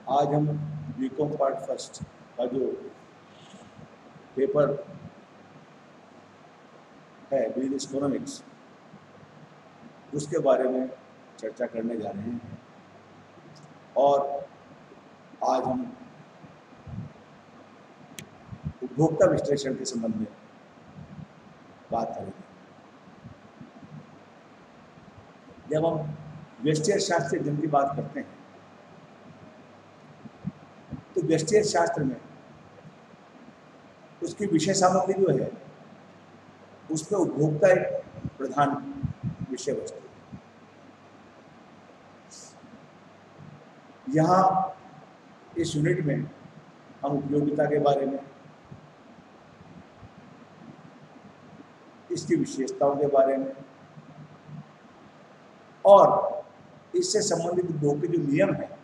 आज हम BCom part first का जो पेपर है बिजनेस इकोनॉमिक्स उसके बारे में चर्चा करने जा रहे हैं। और आज हम उपभोक्ता विश्लेषण के संबंध में बात करेंगे। जब हम व्यष्टि शास्त्र अध्ययन की बात करते हैं तो व्यष्टि शास्त्र में उसकी विषय सामग्री जो है उसमें उपभोक्ता एक प्रधान विषय वस्तु है। यहाँ इस यूनिट में हम उपयोगिता के बारे में, इसकी विशेषताओं के बारे में और इससे संबंधित उपभोग के जो नियम हैं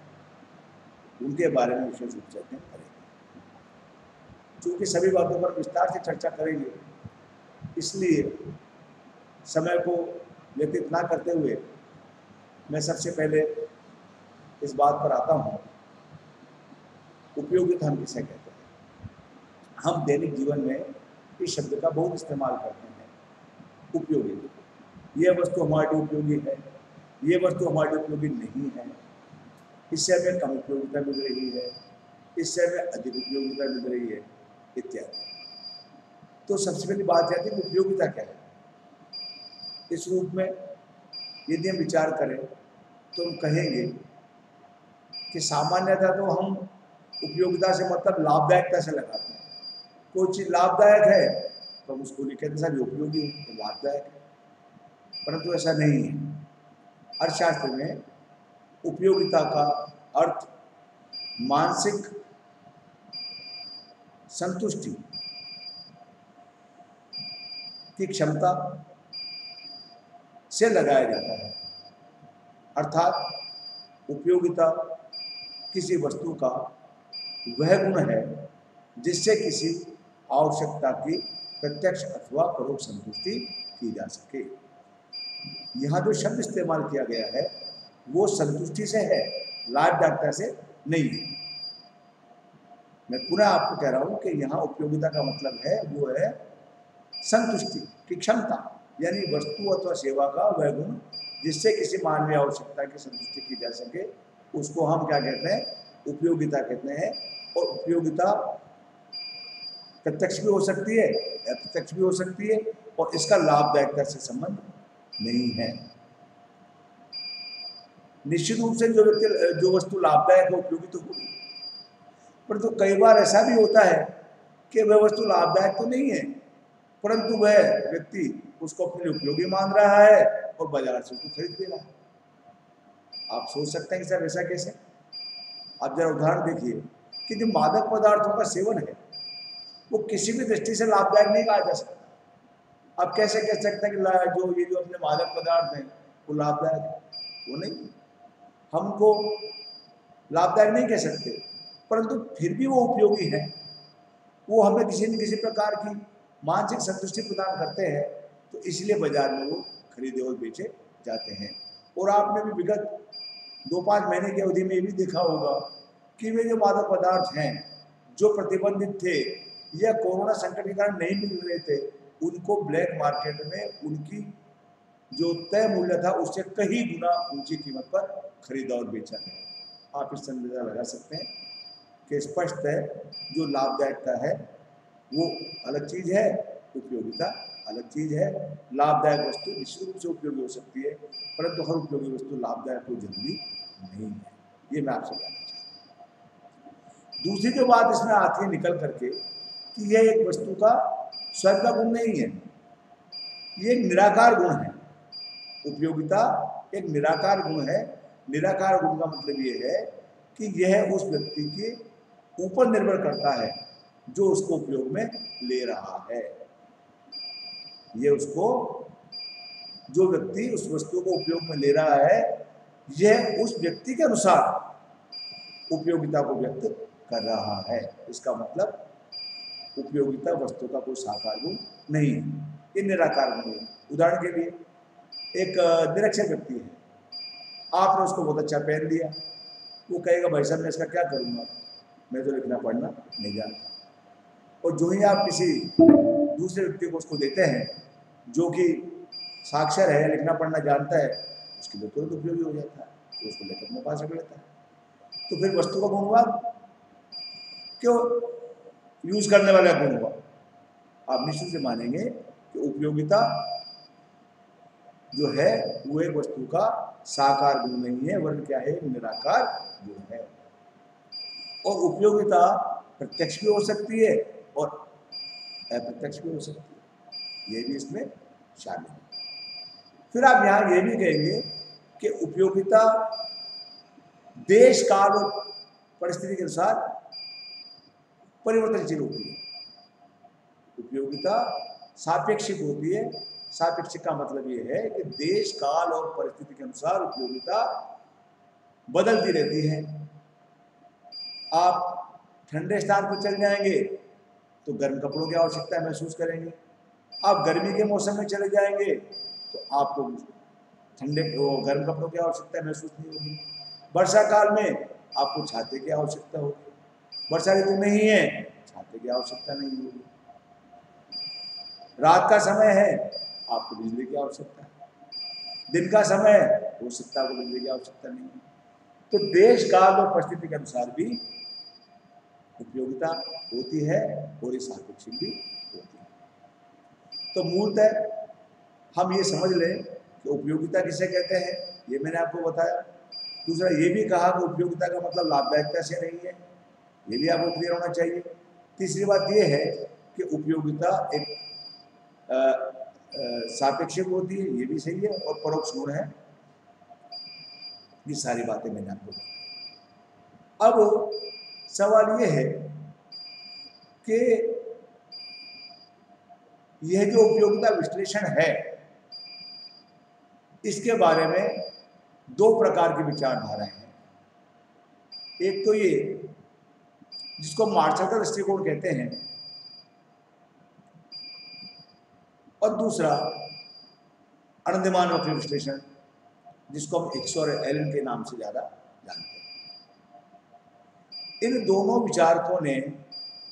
उनके बारे में विशेष रूप से अध्ययन करेंगे। चूँकि सभी बातों पर विस्तार से चर्चा करेंगे इसलिए समय को व्यतीत ना करते हुए मैं सबसे पहले इस बात पर आता हूँ, उपयोगिता हम किसे कहते हैं। हम दैनिक जीवन में इस शब्द का बहुत इस्तेमाल करते हैं। उपयोगी, यह वस्तु हमारे लिए उपयोगी है, ये वस्तु हमारे लिए उपयोगी नहीं है, इससे हमें कम उपयोगिता मिल रही है, इससे हमें अधिक उपयोगिता मिल रही है इत्यादि। तो सबसे पहली बात यह है कि उपयोगिता क्या है। इस रूप में यदि हम विचार करें तो हम कहेंगे कि सामान्यतः तो हम उपयोगिता से मतलब लाभदायकता से लगाते हैं। कोई चीज़ लाभदायक है तो हम उसको नहीं कहते सर उपयोगी है, तो लाभदायक है, परंतु ऐसा नहीं है। अर्थशास्त्र में उपयोगिता का अर्थ मानसिक संतुष्टि की क्षमता से लगाया जाता है। अर्थात उपयोगिता किसी वस्तु का वह गुण है जिससे किसी आवश्यकता की प्रत्यक्ष अथवा परोक्ष संतुष्टि की जा सके। यहाँ जो शब्द इस्तेमाल किया गया है वो संतुष्टि से है, लाभदायकता से नहीं है। मैं पुनः आपको कह रहा हूँ कि यहाँ उपयोगिता का मतलब है वो है संतुष्टि की क्षमता, यानी वस्तु अथवा सेवा का वह गुण जिससे किसी मानवीय आवश्यकता की संतुष्टि की जा सके, उसको हम क्या कहते हैं, उपयोगिता कहते हैं। और उपयोगिता प्रत्यक्ष भी हो सकती है, अप्रत्यक्ष भी हो सकती है, और इसका लाभदायकता से संबंध नहीं है। निश्चित रूप से जो वस्तु लाभदायक है उपयोगी तो होगी, परंतु कई बार ऐसा भी होता है कि वह वस्तु लाभदायक तो नहीं है परंतु वह व्यक्ति उसको अपने लिए उपयोगी मान रहा है और बाजार से उसको खरीद भी रहा है। आप सोच सकते हैं कि सर ऐसा कैसे। आप जरा उदाहरण देखिए कि जो मादक पदार्थों का सेवन है वो किसी भी दृष्टि से लाभदायक नहीं कहा जा सकता। आप कैसे कह सकते हैं कि जो अपने मादक पदार्थ हैं वो लाभदायक है, वो नहीं। हमको लाभदायक नहीं कह सकते परंतु फिर भी वो उपयोगी है, वो हमें किसी न किसी प्रकार की मानसिक संतुष्टि प्रदान करते हैं, तो इसलिए बाजार में वो खरीदे और बेचे जाते हैं। और आपने भी विगत 2-5 महीने की अवधि में ये भी देखा होगा कि वे जो मादक पदार्थ हैं जो प्रतिबंधित थे या कोरोना संकट के कारण नहीं मिल रहे थे, उनको ब्लैक मार्केट में उनकी जो तय मूल्य था उससे कई गुना ऊंची कीमत पर खरीदा और बेचा गया। आप इससे अंदाजा लगा सकते हैं कि स्पष्ट है जो लाभदायकता है वो अलग चीज़ है, उपयोगिता अलग चीज़ है। लाभदायक वस्तु निश्चित रूप से उपयोगी हो सकती है परंतु हर उपयोगी वस्तु लाभदायक हो जरूरी नहीं है। ये मैं आपसे कहना चाहता हूँ। दूसरी जो बात इसमें आती है निकल करके कि यह एक वस्तु का स्वयं का गुण नहीं है, ये एक निराकार गुण है। उपयोगिता एक निराकार गुण है। निराकार गुण का मतलब ये है कि यह उस व्यक्ति के ऊपर निर्भर करता है जो उसको उपयोग में ले रहा है। ये उसको, जो व्यक्ति उस वस्तु को उपयोग में ले रहा है, यह उस व्यक्ति के अनुसार उपयोगिता को व्यक्त कर रहा है। इसका मतलब उपयोगिता वस्तु का कोई साकार गुण नहीं है, ये निराकार गुण है। उदाहरण के लिए एक निरक्षर व्यक्ति है, आपने उसको बहुत अच्छा पहन दिया, वो कहेगा भाई साहब मैं इसका क्या करूँगा, मैं तो लिखना पढ़ना नहीं जानता। और जो ही आप किसी दूसरे व्यक्ति को उसको देते हैं जो कि साक्षर है, लिखना पढ़ना जानता है, उसके लिए तुरंत उपयोगी हो जाता है, तो उसको लेकर अपने पास रख लेता है। तो फिर वस्तु का गुणवाद क्यों यूज करने वाला गुण हुआ? आप निश्चित से मानेंगे कि उपयोगिता जो है वो एक वस्तु का साकार गुण नहीं है, वरन क्या है, निराकार गुण है। और उपयोगिता प्रत्यक्ष भी हो सकती है और अप्रत्यक्ष भी हो सकती है, ये भी इसमें शामिल है। फिर आप यहाँ ये भी कहेंगे कि उपयोगिता देश काल और परिस्थिति के अनुसार परिवर्तनशील होती है। उपयोगिता सापेक्षिक होती है। सापेक्षिक का मतलब ये है कि देश काल और परिस्थिति के अनुसार उपयोगिता बदलती रहती है। आप ठंडे स्थान पर चल जाएंगे तो गर्म कपड़ों की आवश्यकता महसूस करेंगे। आप गर्मी के मौसम में चले जाएंगे तो आपको ठंडे गर्म कपड़ों की आवश्यकता महसूस नहीं होगी। वर्षा काल में आपको छाते की आवश्यकता होगी, वर्षा ऋतु नहीं है छाते की आवश्यकता नहीं होगी। रात का समय है आपको बिजली की आवश्यकता है, दिन का समय हो सकता है बिजली की आवश्यकता नहीं है। तो देश काल और परिस्थिति के अनुसार भी उपयोगिता होती है और ये सापेक्षिक भी होती है। तो मूलतः हम ये समझ लें कि उपयोगिता किसे कहते हैं, ये मैंने आपको बताया। दूसरा ये भी कहा कि उपयोगिता का मतलब लाभदायकता से नहीं है, ये भी आपको क्लियर होना चाहिए। तीसरी बात ये है कि उपयोगिता एक सापेक्षिक होती है, ये भी सही है, और परोक्ष गुण है। ये सारी बातें मैंने आपको बताई। अब सवाल ये है कि यह जो उपयोगिता विश्लेषण है, इसके बारे में दो प्रकार की विचारधाराएं हैं। एक तो ये जिसको मार्शल का दृष्टिकोण कहते हैं, और दूसरा अनंदमान वक्र विश्लेषण जिसको हम हिक्स और एलन के नाम से ज्यादा जानते हैं। इन दोनों विचारकों ने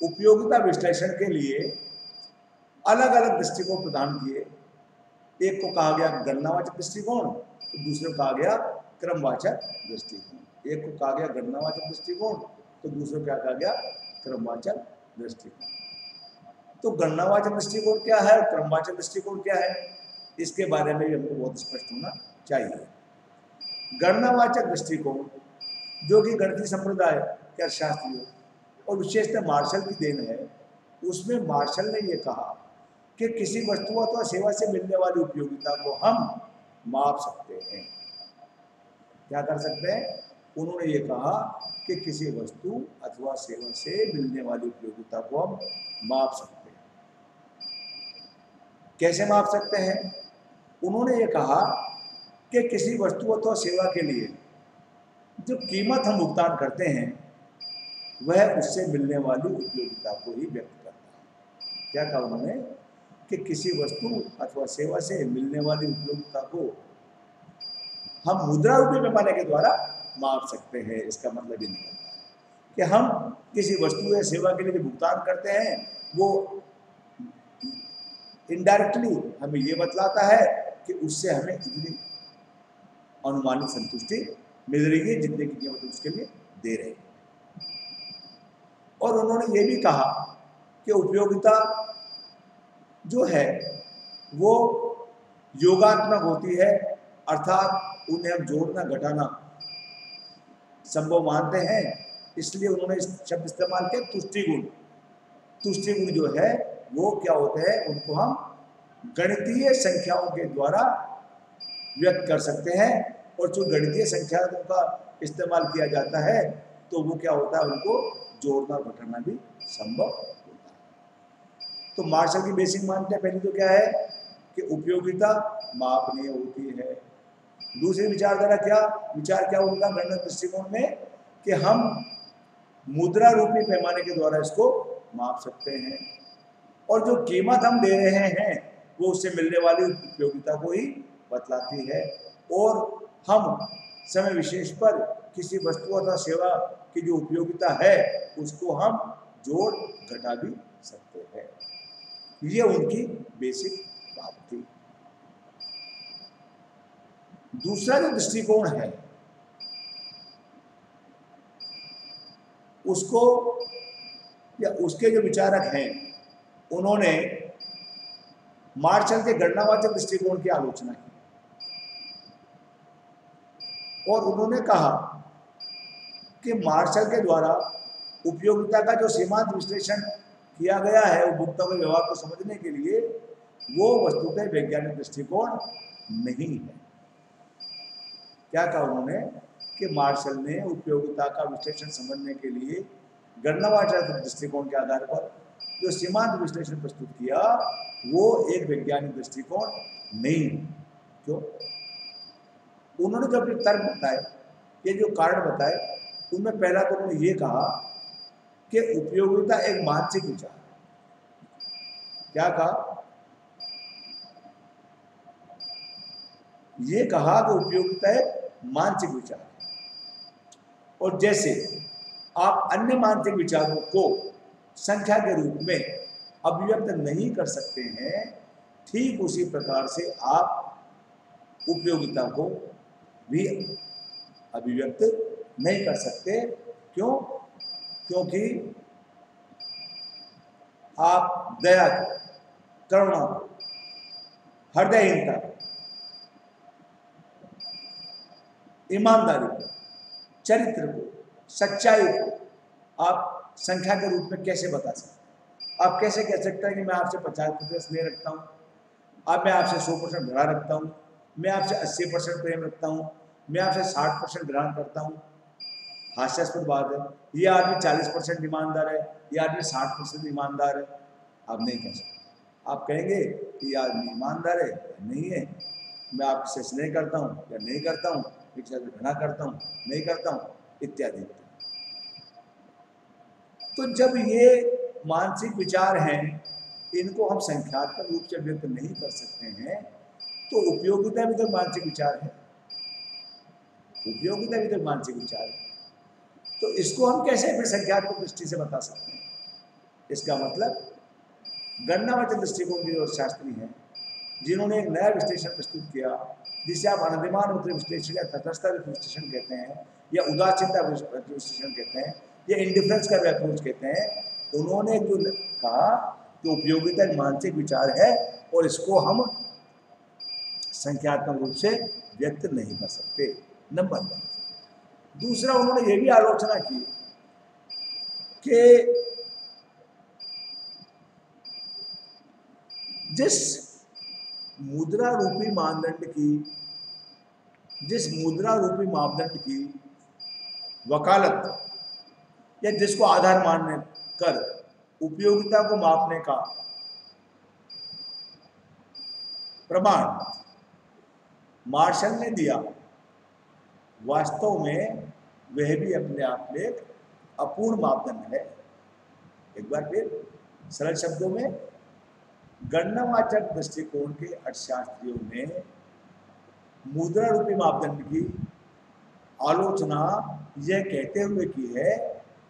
उपयोगिता विश्लेषण के लिए अलग अलग दृष्टिकोण प्रदान किए। एक को कहा गया गणनावाचक दृष्टिकोण, तो दूसरे को कहा गया क्रमवाचक दृष्टिकोण। एक को कहा गया गणनावाचक दृष्टिकोण, तो दूसरे को क्या कहा गया, क्रमवाचक दृष्टिकोण। तो गणनावाचक दृष्टिकोण क्या है, क्रमवाचक दृष्टिकोण क्या है, इसके बारे में भी हमको बहुत स्पष्ट होना चाहिए। गणनावाचक दृष्टिकोण जो कि गणितीय संप्रदाय के अर्थशास्त्रियों और विशेषतः मार्शल की देन है, उसमें मार्शल ने यह कहा कि किसी वस्तु अथवा सेवा से मिलने वाली उपयोगिता को हम माप सकते हैं। क्या कर सकते हैं? उन्होंने ये कहा कि किसी वस्तु अथवा सेवा से मिलने वाली उपयोगिता को हम माप सकते हैं। कैसे माप सकते हैं? उन्होंने ये कहा कि किसी वस्तु अथवा सेवा के लिए जो कीमत हम भुगतान करते हैं वह उससे मिलने वाली उपयोगिता को ही व्यक्त करता है। क्या कहा उन्होंने? कि किसी वस्तु अथवा सेवा से मिलने वाली उपयोगिता को हम मुद्रा रूपी पैमाने के द्वारा माप सकते हैं। इसका मतलब ये निकलता है कि हम किसी वस्तु या सेवा के लिए जो भुगतान करते हैं वो इनडायरेक्टली हमें ये बतलाता है कि उससे हमें इतनी अनुमानित संतुष्टि मिल रही है जितने की कीमत उसके लिए दे रहे हैं। और उन्होंने ये भी कहा कि उपयोगिता जो है वो योगात्मक होती है, अर्थात उन्हें हम जोड़ना घटाना संभव मानते हैं। इसलिए उन्होंने इस शब्द इस्तेमाल किया तुष्टि गुण। तुष्टि गुण जो है वो क्या होते हैं, उनको हम गणितीय संख्याओं के द्वारा व्यक्त कर सकते हैं, और जो गणितीय संख्याओं का इस्तेमाल किया जाता है तो वो क्या होता है, उनको जोड़ना घटाना भी संभव होता है। तो मार्शल की बेसिक मान्यता पहली तो क्या है कि उपयोगिता मापनीय होती है। दूसरी विचारधारा विचार क्या उनका गणना दृष्टिकोण में कि हम मुद्रा रूपी पैमाने के द्वारा इसको माप सकते हैं, और जो कीमत हम दे रहे हैं वो उससे मिलने वाली उपयोगिता को ही बतलाती है, और हम समय विशेष पर किसी वस्तु अथवा सेवा की जो उपयोगिता है उसको हम जोड़ घटा भी सकते हैं। ये उनकी बेसिक बात थी। दूसरा जो दृष्टिकोण है उसको या उसके जो विचारक हैं उन्होंने मार्शल के गणनावाचक दृष्टिकोण की आलोचना की और उन्होंने कहा कि मार्शल के द्वारा उपयोगिता का जो सीमांत विश्लेषण किया गया है उपभोक्ता के व्यवहार को समझने के लिए वो वस्तुतः वैज्ञानिक दृष्टिकोण नहीं है। क्या कहा उन्होंने कि मार्शल ने उपयोगिता का विश्लेषण समझने के लिए गणनावाचक दृष्टिकोण के आधार पर जो सीमांत विश्लेषण प्रस्तुत किया वो एक वैज्ञानिक दृष्टिकोण नहीं। क्यों? उन्होंने जो अपने तर्क बताए, ये जो कारण बताए, उनमें पहला तो उन्होंने ये कहा कि उपयोगिता एक मानसिक विचार है। क्या कहा? ये कहा कि उपयोगिता एक मानसिक विचार है और जैसे आप अन्य मानसिक विचारों को संख्या के रूप में अभिव्यक्त नहीं कर सकते हैं, ठीक उसी प्रकार से आप उपयोगिता को भी अभिव्यक्त नहीं कर सकते। क्यों? क्योंकि आप दया को, करुणा को, हृदयहीनता को, ईमानदारी को, चरित्र को, सच्चाई को आप संख्या के रूप में कैसे बता सकते? आप कैसे कह सकते हैं कि मैं आपसे 50% स्नेह रखता हूँ, अब मैं आपसे 100% घृणा रखता हूँ, मैं आपसे 80% प्रेम रखता हूँ, मैं आपसे 60% ग्रहण करता हूँ? हास्यास्पद बात है। ये आदमी 40% ईमानदार है, ये आदमी 60% ईमानदार है, आप नहीं कह सकते। आप कहेंगे कि ये आदमी ईमानदार है या नहीं है, मैं आपसे स्नेह करता हूँ या नहीं करता हूँ, एक साथ घृणा करता हूँ नहीं करता हूँ, इत्यादि। तो जब ये मानसिक विचार हैं इनको हम संख्यात्मक रूप से व्यक्त नहीं कर सकते हैं तो उपयोगिता भी तो मानसिक विचार है, उपयोगिता भी तो मानसिक विचार है, तो इसको हम कैसे फिर संख्यात्मक दृष्टि से बता सकते हैं? इसका मतलब गणनावाचक दृष्टिकोण के जो शास्त्री हैं जिन्होंने एक नया विश्लेषण प्रस्तुत किया जिसे आप अनधिमान विश्लेषण या तटस्थ विश्लेषण कहते हैं या उदासीनता विश्लेषण कहते हैं या इंडिफरेंस का अप्रोच कहते हैं, उन्होंने जो कहा कि उपयोगिता एक मानसिक विचार है और इसको हम संख्यात्मक रूप से व्यक्त नहीं कर सकते। नंबर 2, दूसरा उन्होंने ये भी आलोचना की कि जिस मुद्रा रूपी मापदंड की वकालत या जिसको आधार मानने कर उपयोगिता को मापने का प्रमाण मार्शल ने दिया, वास्तव में वह भी अपने आप में एक अपूर्ण मापदंड है। एक बार फिर सरल शब्दों में, गणनावाचक दृष्टिकोण के अर्थशास्त्रियों ने मुद्रा रूपी मापदंड की आलोचना यह कहते हुए की है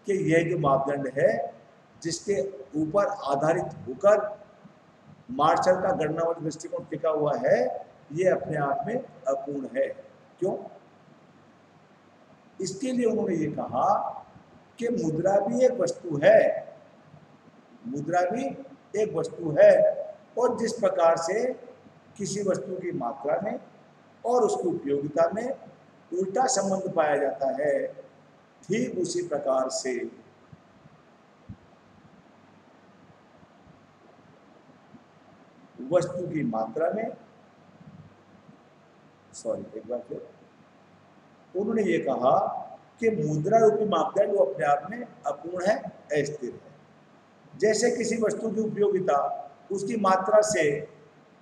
कि यह जो मापदंड है जिसके ऊपर आधारित होकर मार्शल का गणनावाचक दृष्टिकोण टिका हुआ है, यह अपने आप में अपूर्ण है। क्यों? इसके लिए उन्होंने ये कहा कि मुद्रा भी एक वस्तु है, मुद्रा भी एक वस्तु है और जिस प्रकार से किसी वस्तु की मात्रा में और उसकी उपयोगिता में उल्टा संबंध पाया जाता है, ठीक उसी प्रकार से वस्तु की मात्रा में, एक बार फिर उन्होंने ये कहा कि मुद्रा रूपी मापदंड वो अपने आप में अपूर्ण है, अस्थिर है। जैसे किसी वस्तु की उपयोगिता उसकी मात्रा से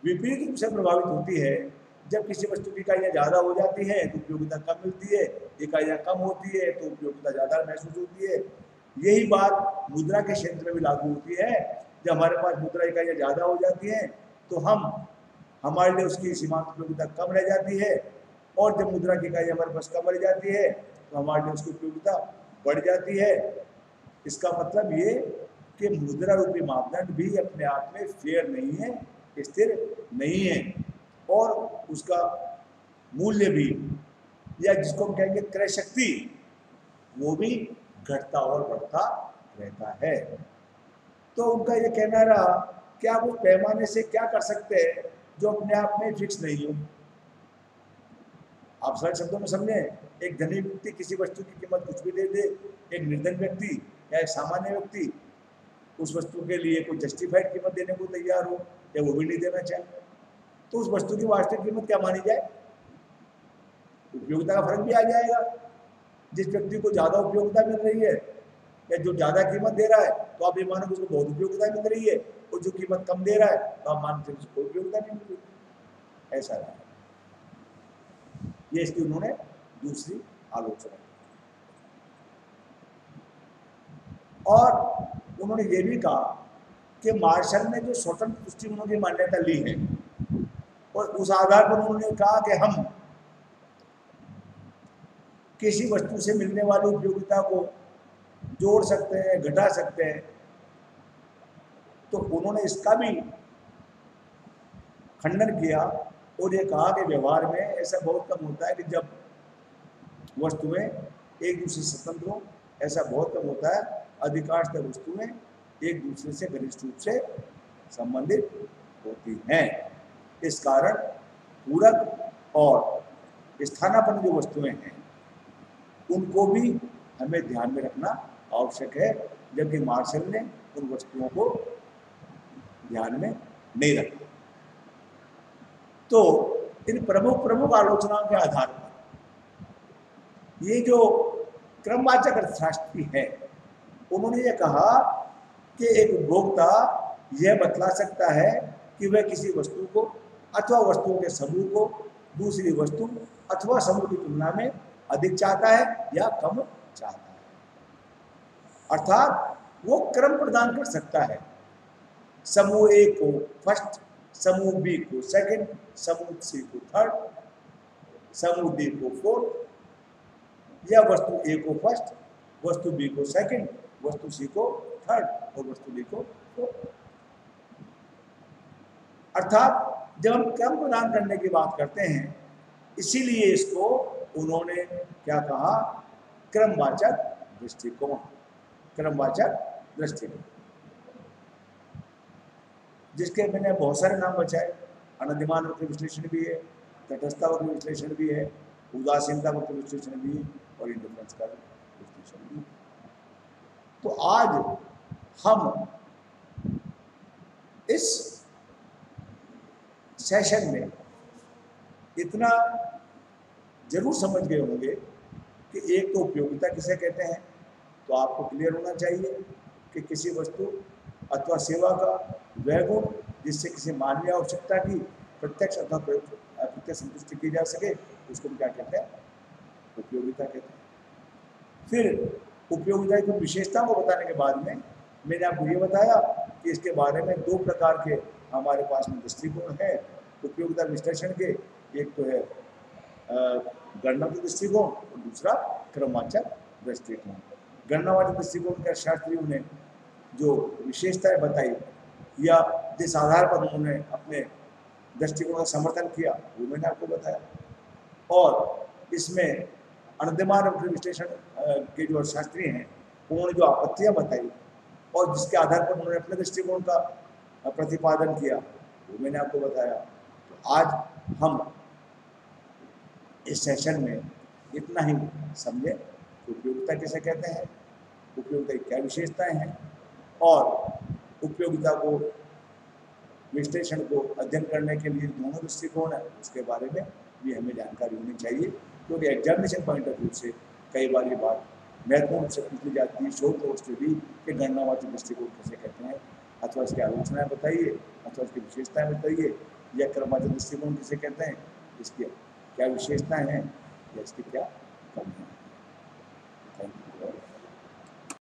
विपरीत रूप से प्रभावित होती है, जब किसी वस्तु की इकाइयाँ ज़्यादा हो जाती हैं तो उपयोगिता कम मिलती है, इकाइयाँ कम होती है तो उपयोगिता ज़्यादा महसूस होती है। यही बात मुद्रा के क्षेत्र में भी लागू होती है। जब हमारे पास मुद्रा इकाइयाँ ज़्यादा हो जाती हैं तो हमारे लिए उसकी सीमांत उपयोगिता कम रह जाती है और जब मुद्रा की इकाई हमारे पास कम रह जाती है तो हमारे लिए उसकी उपयोगिता बढ़ जाती है। इसका मतलब ये कि मुद्रा रूपी मापदंड भी अपने आप में फेयर नहीं है, स्थिर नहीं है, और उसका मूल्य भी, या जिसको हम कहेंगे क्रय शक्ति, वो भी घटता और बढ़ता रहता है। तो उनका ये कहना रहा कि आप उस पैमाने से क्या कर सकते हैं जो अपने आप में फिक्स नहीं हो। आप सरल शब्दों में समझे, एक धनी व्यक्ति किसी वस्तु की कीमत कुछ भी दे दे, एक निर्धन व्यक्ति या एक सामान्य व्यक्ति उस वस्तु के लिए कोई जस्टिफाइड कीमत देने को तैयार हो या वो भी नहीं देना चाहे, तो उस वस्तु की वास्तविक कीमत क्या मानी जाए? उपयोगिता का फर्क भी आ जाएगा। जिस व्यक्ति को ज्यादा उपयोगिता मिल रही है या जो ज्यादा कीमत दे रहा है, तो आप ये मानो कि उसको बहुत उपयोगिता मिल रही है, और जो कीमत कम दे रहा है तो आप मानते हैं उसको उपयोगिता नहीं मिल रही। ऐसा है। ये इसकी उन्होंने दूसरी आलोचना। और उन्होंने ये भी कहा कि मार्शल ने जो स्वतंत्र दृष्टिकोणों की मान्यता ली है, और उस आधार पर उन्होंने कहा कि हम किसी वस्तु से मिलने वाली उपयोगिता को जोड़ सकते हैं, घटा सकते हैं, तो उन्होंने इसका भी खंडन किया और ये कहा कि व्यवहार में ऐसा बहुत कम होता है कि जब वस्तुएं एक दूसरे से स्वतंत्र हो, ऐसा बहुत कम होता है। अधिकांशतः वस्तुएं एक दूसरे से घनिष्ठ रूप से संबंधित होती हैं। इस कारण पूरक और स्थानापन्न जो वस्तुएं हैं उनको भी हमें ध्यान में रखना आवश्यक है, जबकि मार्शल ने उन वस्तुओं को ध्यान में नहीं रखा। तो इन प्रमुख आलोचनाओं के आधार पर ये जो क्रमवाचक अर्थशास्त्री है, उन्होंने ये कहा कि एक उपभोक्ता यह बतला सकता है कि वह किसी वस्तु को अथवा वस्तुओं के समूह को दूसरी वस्तु अथवा समूह की तुलना में अधिक चाहता है या कम चाहता है। अर्थात वो क्रम प्रदान कर सकता है। समूह ए को फर्स्ट, समूह बी को सेकंड, समूह सी को थर्ड, समूह डी को फोर्थ, या वस्तु ए को फर्स्ट, वस्तु बी को सेकंड, वस्तु सी को थर्ड और वस्तु डी को फोर्थ। अर्थात जब हम क्रम प्रदान करने की बात करते हैं, इसीलिए इसको उन्होंने क्या कहा? क्रमवाचक दृष्टिकोण। क्रमवाचक दृष्टिकोण, जिसके मैंने बहुत सारे नाम बचाए। अनधिमान वक्र विश्लेषण भी है, तटस्थता वक्र विश्लेषण भी है, उदासीनता वक्र विश्लेषण भी है, और इंडिफरेंस का विश्लेषण भी है। तो आज हम इस सेशन में इतना जरूर समझ गए होंगे कि एक तो उपयोगिता किसे कहते हैं, तो आपको क्लियर होना चाहिए कि किसी वस्तु अथवा सेवा का वह गुण जिससे किसी मानवीय आवश्यकता की प्रत्यक्ष अथवा अप्रत्यक्ष संतुष्टि की जा सके, उसको क्या कहते हैं? उपयोगिता कहते हैं। फिर उपयोगिता की विशेषता को बताने के बाद में मैंने आपको ये बताया कि इसके बारे में दो प्रकार के हमारे पास में दृष्टिकोण है उपयोगिता विश्लेषण के। एक तो है गणनात्मक दृष्टिकोण और दूसरा क्रमवाचक दृष्टिकोण। गणनावाचक दृष्टिकोण के शास्त्रियों ने जो विशेषताएं बताई या जिस आधार पर उन्होंने अपने दृष्टिकोण का समर्थन किया, वो मैंने आपको बताया। और इसमें अनधिमान वक्र विश्लेषण के जो शास्त्री हैं, उन्होंने जो आपत्तियां बताई और जिसके आधार पर उन्होंने अपने दृष्टिकोण का प्रतिपादन किया, वो मैंने आपको बताया। तो आज हम इस सेशन में इतना ही समझे कि उपयोगिता किसे कहते हैं, उपयोगिता की क्या विशेषताएं हैं, और उपयोगिता को विश्लेषण को अध्ययन करने के लिए दोनों दृष्टिकोण है, उसके बारे में भी हमें जानकारी होनी चाहिए। क्योंकि एग्जामिनेशन पॉइंट ऑफ व्यू से कई बार ये बात महत्वपूर्ण रूप से पूछी जाती है, शोध कोर्स से भी, कि गणनावाचक दृष्टिकोण कैसे कहते हैं, अथवा इसकी आलोचनाएं बताइए, अथवा इसकी विशेषताएं बताइए, या क्रमवाचक दृष्टिकोण किसे कहते हैं, इसकी क्या विशेषताएं हैं या इसकी क्या कमियां हैं।